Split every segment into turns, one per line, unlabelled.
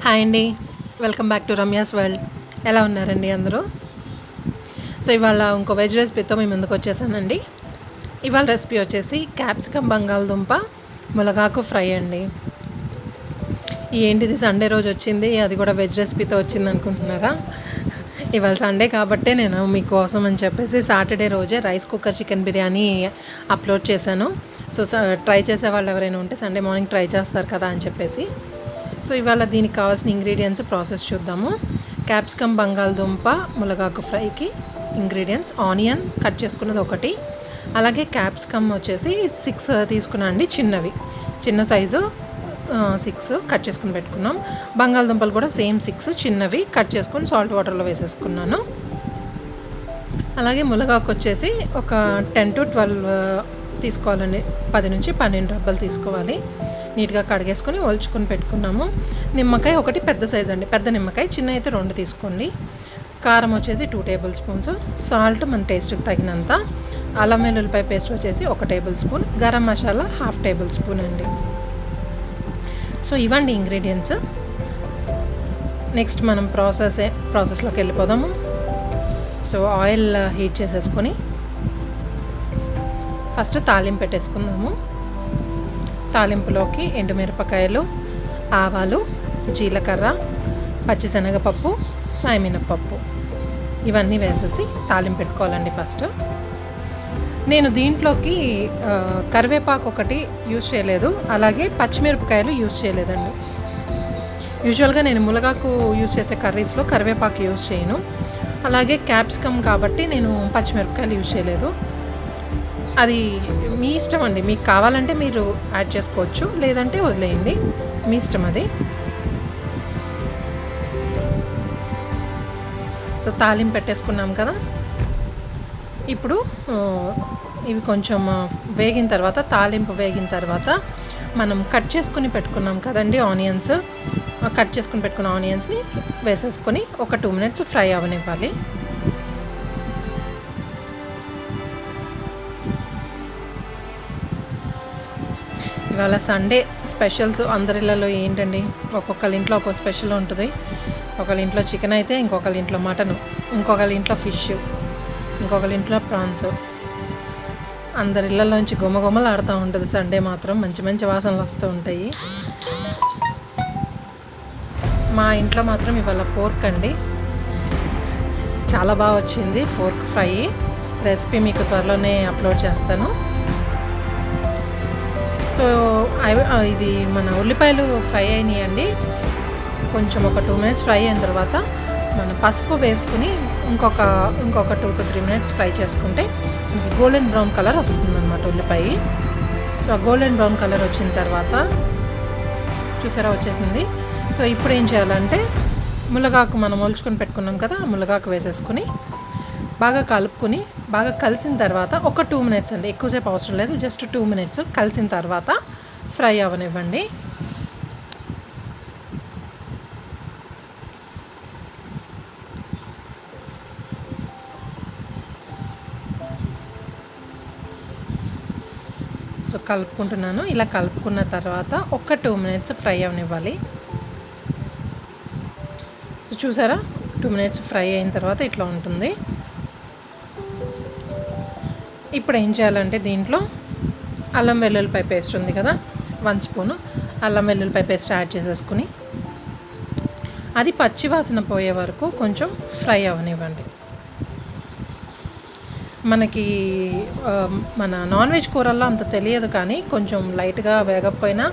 Hi అండి, welcome back to Ramya's world. ఎలా ఉన్నారండి అందరూ? సో ఇవాళ ఇంకో వెజ్ రెసిపీతో మీ ముందుకు వచ్చేసానండి. ఇవాళ రెసిపీ వచ్చేసి క్యాప్సికమ్ బంగాళదుంప ములగాకు ఫ్రై అండి. ఏంటిది సండే రోజు వచ్చింది, అది కూడా వెజ్ రెసిపీతో వచ్చింది అనుకుంటున్నారా? ఇవాళ సండే కాబట్టే నేను మీకోసం అని చెప్పేసి సాటర్డే రోజే rice cooker chicken biryani upload చేశాను. సో ట్రై చేసే వాళ్ళు ఎవరైనా ఉంటే సండే మార్నింగ్ ట్రై చేస్తారు కదా అని చెప్పేసి. సో ఇవాళ దీనికి కావాల్సిన ఇంగ్రీడియంట్స్ ప్రాసెస్ చూద్దాము. క్యాప్సికమ్ బంగాళదుంప ములగాకు ఫ్రైకి ఇంగ్రీడియంట్స్: ఆనియన్ కట్ చేసుకున్నది ఒకటి, అలాగే క్యాప్సికమ్ వచ్చేసి 6 తీసుకున్నా అండి, చిన్నవి, చిన్న సైజు 6 కట్ చేసుకుని పెట్టుకున్నాం. బంగాళదుంపలు కూడా సేమ్ 6 చిన్నవి కట్ చేసుకుని సాల్ట్ వాటర్లో వేసేసుకున్నాను. అలాగే ములగాకు వచ్చేసి ఒక 10 to 12 తీసుకోవాలండి, 10 నుంచి 12 రబ్బలు తీసుకోవాలి. నీట్గా కడిగేసుకొని ఒలుచుకొని పెట్టుకున్నాము. నిమ్మకాయ ఒకటి పెద్ద సైజ్ అండి, పెద్ద నిమ్మకాయ, చిన్న అయితే 2 తీసుకోండి. కారం వచ్చేసి 2 టేబుల్ స్పూన్స్, సాల్ట్ మన టేస్ట్కి తగినంత, అల్లం వెల్లుల్లిపాయ పేస్ట్ వచ్చేసి 1 table spoon, garam masala 1/2 table spoon అండి. సో ఇవ్వండి ఇంగ్రీడియంట్స్. నెక్స్ట్ మనం ప్రాసెస్లోకి వెళ్ళిపోదాము. సో ఆయిల్ హీట్ చేసేసుకొని ఫస్ట్ తాలింపు పెట్టేసుకుందాము. తాలింపులోకి ఎండుమిరపకాయలు, ఆవాలు, జీలకర్ర, పచ్చిశనగపప్పు, సాయమినపప్పు ఇవన్నీ వేసేసి తాలింపు పెట్టుకోవాలండి. ఫస్ట్ నేను దీంట్లోకి కరివేపాకు ఒకటి యూజ్ చేయలేదు, అలాగే పచ్చిమిరపకాయలు యూజ్ చేయలేదండి. యూజువల్గా నేను ములగాకు యూజ్ చేసే కర్రీస్లో కరివేపాకు యూజ్ చేయను. అలాగే క్యాప్సికమ్ కాబట్టి నేను పచ్చిమిరపకాయలు యూజ్ చేయలేదు. అది మీ ఇష్టం అండి, మీకు కావాలంటే మీరు యాడ్ చేసుకోవచ్చు, లేదంటే వదిలేయండి, మీ ఇష్టం అది. సో తాలింపు పెట్టేసుకున్నాం కదా. ఇప్పుడు ఇవి కొంచెం వేగిన తర్వాత, తాలింపు వేగిన తర్వాత మనం కట్ చేసుకుని పెట్టుకున్నాం కదండి ఆనియన్స్, కట్ చేసుకుని పెట్టుకున్న ఆనియన్స్ని వేసేసుకొని ఒక 2 minutes ఫ్రై అవ్వనివ్వాలి. ఇవాళ సండే స్పెషల్స్ అందరిళ్ళలో ఏంటండి, ఒక్కొక్కళ్ళ ఇంట్లో ఒక్కొక్క స్పెషల్ ఉంటుంది. ఒకళ్ళ ఇంట్లో చికెన్ అయితే ఇంకొకళ్ళ ఇంట్లో మటన్, ఇంకొకళ్ళ ఇంట్లో ఫిష్, ఇంకొకళ్ళ ఇంట్లో ప్రాన్స్. అందరి ఇళ్ళలోంచి గుమ్మగుమ్మలు ఆడుతూ ఉంటుంది సండే మాత్రం, మంచి మంచి వాసనలు వస్తూ ఉంటాయి. మా ఇంట్లో మాత్రం ఇవాళ పోర్క్ అండి, చాలా బాగా వచ్చింది పోర్క్ ఫ్రై. రెసిపీ మీకు త్వరలోనే అప్లోడ్ చేస్తాను. సో ఇది మన ఉల్లిపాయలు ఫ్రై అయినాయండి. కొంచెం ఒక 2 minutes ఫ్రై అయిన తర్వాత మన పసుపు వేసుకుని ఇంకొక 2 to 3 minutes ఫ్రై చేసుకుంటే గోల్డెన్ బ్రౌన్ కలర్ వస్తుందన్నమాట ఉల్లిపాయ. సో ఆ గోల్డెన్ బ్రౌన్ కలర్ వచ్చిన తర్వాత చూసారా వచ్చేసింది. సో ఇప్పుడు ఏం చేయాలంటే ములగాకు మనం ఒలుచుకొని పెట్టుకున్నాం కదా, ఆ ములగాకు వేసేసుకుని బాగా కలుపుకొని, బాగా కలిసిన తర్వాత ఒక 2 minutes అండి, ఎక్కువసేపు అవసరం లేదు, జస్ట్ 2 minutes కలిసిన తర్వాత ఫ్రై అవ్వనివ్వండి. సో కలుపుకుంటున్నాను. ఇలా కలుపుకున్న తర్వాత ఒక 2 minutes ఫ్రై అవ్వనివ్వాలి. సో చూసారా 2 minutes ఫ్రై అయిన తర్వాత ఇట్లా ఉంటుంది. ఇప్పుడు ఏం చేయాలంటే దీంట్లో అల్లం వెల్లుల్లిపాయ పేస్ట్ ఉంది కదా, 1 స్పూన్ అల్లం వెల్లుల్లిపాయ పేస్ట్ యాడ్ చేసేసుకుని అది పచ్చి వాసన పోయే వరకు కొంచెం ఫ్రై అవ్వనివ్వండి. మనకి మన నాన్ వెజ్ కూరల్లో అంత తెలియదు, కానీ కొంచెం లైట్గా వేగకపోయినా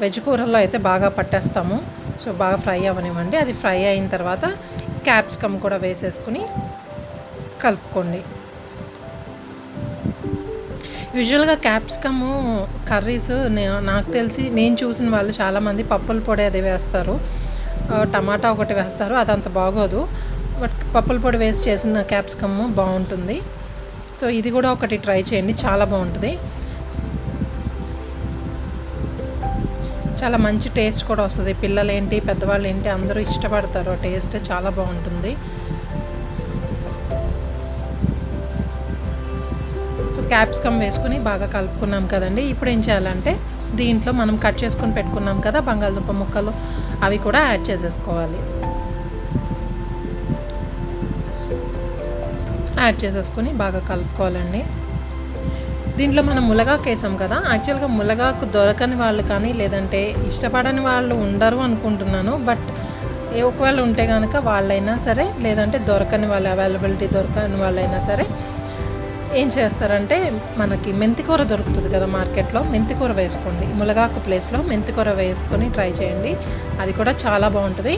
వెజ్ కూరల్లో అయితే బాగా పట్టేస్తాము. సో బాగా ఫ్రై అవ్వనివ్వండి. అది ఫ్రై అయిన తర్వాత క్యాప్సికమ్ కూడా వేసేసుకుని కలుపుకోండి. యూజువల్గా క్యాప్సికము కర్రీస్ నాకు తెలిసి నేను చూసిన వాళ్ళు చాలామంది పప్పుల పొడి అది వేస్తారు, టమాటా ఒకటి వేస్తారు, అదంత బాగోదు. బట్ పప్పుల పొడి వేసి చేసిన క్యాప్సికమ్ బాగుంటుంది. సో ఇది కూడా ఒకటి ట్రై చేయండి, చాలా బాగుంటుంది, చాలా మంచి టేస్ట్ కూడా వస్తుంది. పిల్లలు ఏంటి పెద్దవాళ్ళు ఏంటి అందరూ ఇష్టపడతారు, టేస్ట్ చాలా బాగుంటుంది. క్యాప్సికమ్ వేసుకుని బాగా కలుపుకున్నాం కదండి. ఇప్పుడు ఏం చేయాలంటే దీంట్లో మనం కట్ చేసుకొని పెట్టుకున్నాం కదా బంగాళదుంప ముక్కలు, అవి కూడా యాడ్ చేసేసుకోవాలి. యాడ్ చేసేసుకొని బాగా కలుపుకోవాలండి. దీంట్లో మనం ములగాకు వేసాం కదా, యాక్చువల్గా ములగాకు దొరకని వాళ్ళు కానీ లేదంటే ఇష్టపడని వాళ్ళు ఉండరు అనుకుంటున్నాను. బట్ ఒకవేళ ఉంటే కనుక వాళ్ళైనా సరే, లేదంటే దొరకని వాళ్ళు, అవైలబిలిటీ దొరకని వాళ్ళైనా సరే ఏం చేస్తారంటే, మనకి మెంతికూర దొరుకుతుంది కదా మార్కెట్లో, మెంతికూర వేసుకోండి. ములగాకు ప్లేస్లో మెంతికూర వేసుకొని ట్రై చేయండి. అది కూడా చాలా బాగుంటుంది,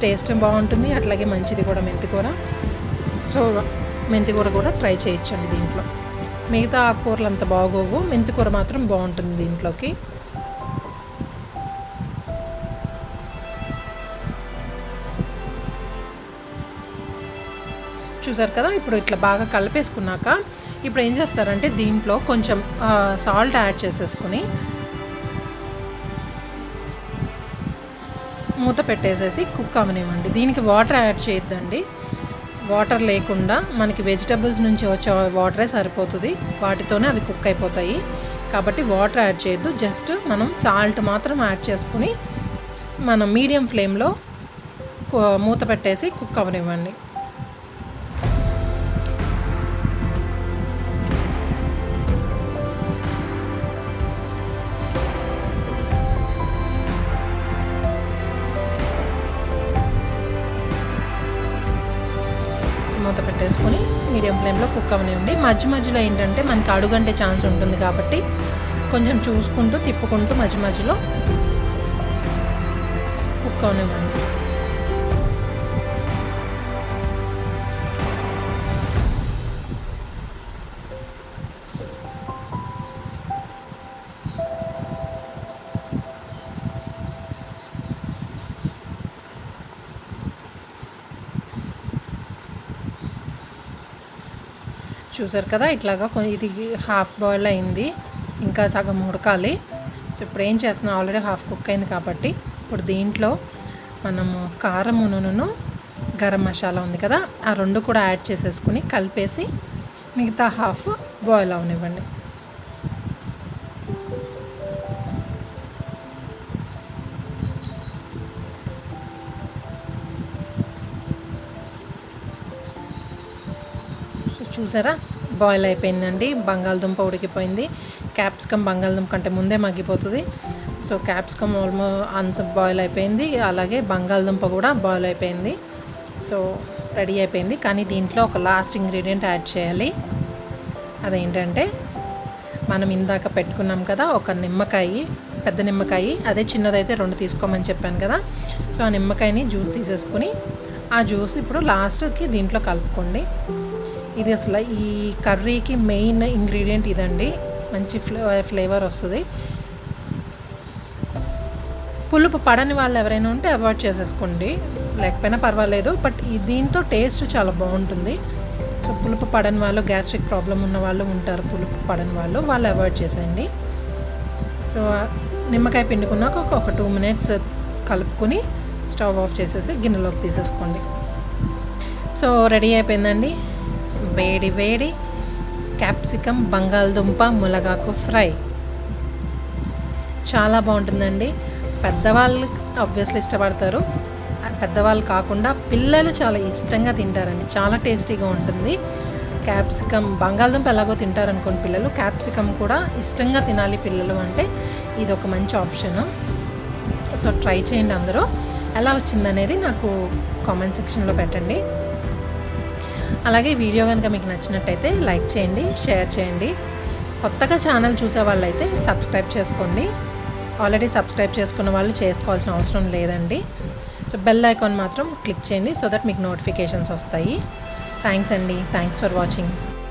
టేస్ట్ బాగుంటుంది, అట్లాగే మంచిది కూడా మెంతికూర. సో మెంతికూర కూడా ట్రై చేయొచ్చండి దీంట్లో. మిగతా ఆకుకూరలు అంత బాగోవు, మెంతికూర మాత్రం బాగుంటుంది దీంట్లోకి. చూసారు కదా, ఇప్పుడు ఇట్లా బాగా కలిపేసుకున్నాక ఇప్పుడు ఏం చేస్తారంటే దీంట్లో కొంచెం సాల్ట్ యాడ్ చేసేసుకుని మూత పెట్టేసేసి కుక్ అవనివ్వండి. దీనికి వాటర్ యాడ్ చేయొద్దండి. వాటర్ లేకుండా మనకి వెజిటబుల్స్ నుంచి వచ్చే వాటరే సరిపోతుంది, వాటితోనే అవి కుక్ అయిపోతాయి. కాబట్టి వాటర్ యాడ్ చేయొద్దు, జస్ట్ మనం సాల్ట్ మాత్రం యాడ్ చేసుకుని మనం మీడియం ఫ్లేమ్లో మూత పెట్టేసి కుక్ అవనివ్వండి. మూత పెట్టేసుకొని మీడియం ఫ్లేమ్లో కుక్ అవనివ్వండి. మధ్య మధ్యలో ఏంటంటే మనకి అడుగంటే ఛాన్స్ ఉంటుంది కాబట్టి కొంచెం చూసుకుంటూ తిప్పుకుంటూ మధ్య మధ్యలో కుక్ అవనివ్వండి. చూసారు కదా, ఇట్లాగా ఇది హాఫ్ బాయిల్ అయింది, ఇంకా సగం ఉడకాలి. సో ఇప్పుడు ఏం చేస్తున్నాం, ఆల్రెడీ హాఫ్ కుక్ అయింది కాబట్టి ఇప్పుడు దీంట్లో మనము కారం, నూనెను, గరం మసాలా ఉంది కదా, ఆ రెండు కూడా యాడ్ చేసేసుకుని కలిపేసి మిగతా హాఫ్ బాయిల్ అవనివ్వండి. చూసారా, బాయిల్ అయిపోయిందండి. బంగాళదుంప ఉడికిపోయింది. క్యాప్సికమ్ బంగాళదుంప కంటే ముందే మగ్గిపోతుంది. సో క్యాప్సికమ్ అంత బాయిల్ అయిపోయింది, అలాగే బంగాళదుంప కూడా బాయిల్ అయిపోయింది. సో రెడీ అయిపోయింది. కానీ దీంట్లో ఒక లాస్ట్ ఇంగ్రీడియంట్ యాడ్ చేయాలి. అదేంటంటే మనం ఇందాక పెట్టుకున్నాం కదా ఒక నిమ్మకాయ, పెద్ద నిమ్మకాయ, అదే చిన్నదైతే 2 తీసుకోమని చెప్పాను కదా. సో ఆ నిమ్మకాయని జ్యూస్ తీసేసుకుని ఆ జ్యూస్ ఇప్పుడు లాస్ట్కి దీంట్లో కలుపుకోండి. ఇది అసలు ఈ కర్రీకి మెయిన్ ఇంగ్రీడియంట్ ఇదండి, మంచి ఫ్లేవర్ వస్తుంది. పులుపు పడని వాళ్ళు ఎవరైనా ఉంటే అవాయిడ్ చేసేసుకోండి, లేకపోయినా పర్వాలేదు. బట్ దీంతో టేస్ట్ చాలా బాగుంటుంది. సో పులుపు పడని వాళ్ళు, గ్యాస్ట్రిక్ ప్రాబ్లం ఉన్న వాళ్ళు ఉంటారు, పులుపు పడని వాళ్ళు అవాయిడ్ చేసేయండి. సో నిమ్మకాయ పిండుకున్నాక ఒక 2 minutes కలుపుకొని స్టవ్ ఆఫ్ చేసేసి గిన్నెలోకి తీసేసుకోండి. సో రెడీ అయిపోయిందండి వేడి వేడి క్యాప్సికమ్ బంగాళదుంప ములగాకు ఫ్రై. చాలా బాగుంటుందండి. పెద్దవాళ్ళు ఆబ్వియస్లీ ఇష్టపడతారు, పెద్దవాళ్ళు కాకుండా పిల్లలు చాలా ఇష్టంగా తింటారండి. చాలా టేస్టీగా ఉంటుంది. క్యాప్సికమ్, బంగాళదుంప ఎలాగో తింటారనుకోండి పిల్లలు, క్యాప్సికమ్ కూడా ఇష్టంగా తినాలి పిల్లలు అంటే ఇది ఒక మంచి ఆప్షను. సో ట్రై చేయండి అందరూ. ఎలా వచ్చిందనేది నాకు కామెంట్ సెక్షన్లో పెట్టండి. అలాగే వీడియో కనుక మీకు నచ్చినట్టయితే లైక్ చేయండి, షేర్ చేయండి. కొత్తగా ఛానల్ చూసే వాళ్ళైతే సబ్స్క్రైబ్ చేసుకోండి. ఆల్రెడీ సబ్స్క్రైబ్ చేసుకున్న వాళ్ళు చేసుకోవాల్సిన అవసరం లేదండి. సో బెల్ ఐకాన్ మాత్రం క్లిక్ చేయండి, సో దట్ మీకు నోటిఫికేషన్స్ వస్తాయి. థ్యాంక్స్ అండి, థ్యాంక్స్ ఫర్ వాచింగ్.